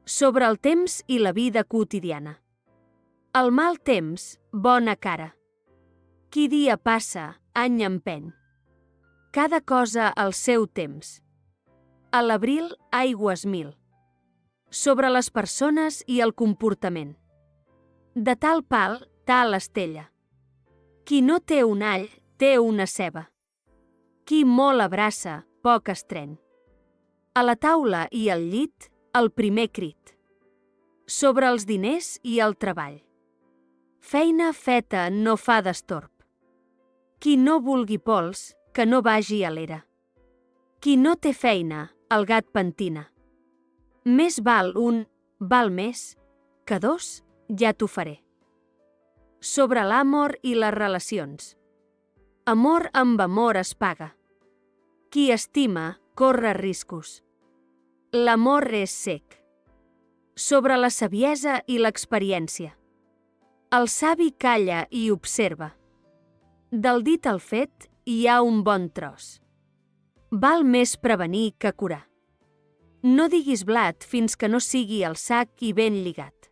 Sobre el temps i la vida quotidiana. El mal temps, bona cara. Qui dia passa, any empeny. Cada cosa al seu temps. A l'abril, aigües mil. Sobre les persones i el comportament. De tal pal, tal estella. Qui no té un all, té una ceba. Qui molt abraça, poc estreny. A la taula i al llit, el primer crit. Sobre els diners i el treball. Feina feta no fa destorb. Qui no vulgui pols, que no vagi a l'era. Qui no té feina, el gat pentina. Més val un, val més, que dos, ja t'ho faré. Sobre l'amor i les relacions. Amor amb amor es paga. Qui estima, corre riscos. L'amor és cec. Sobre la saviesa i l'experiència. El savi calla i observa. Del dit al fet hi ha un bon tros. Val més prevenir que curar. No diguis blat fins que no sigui el sac i ben lligat.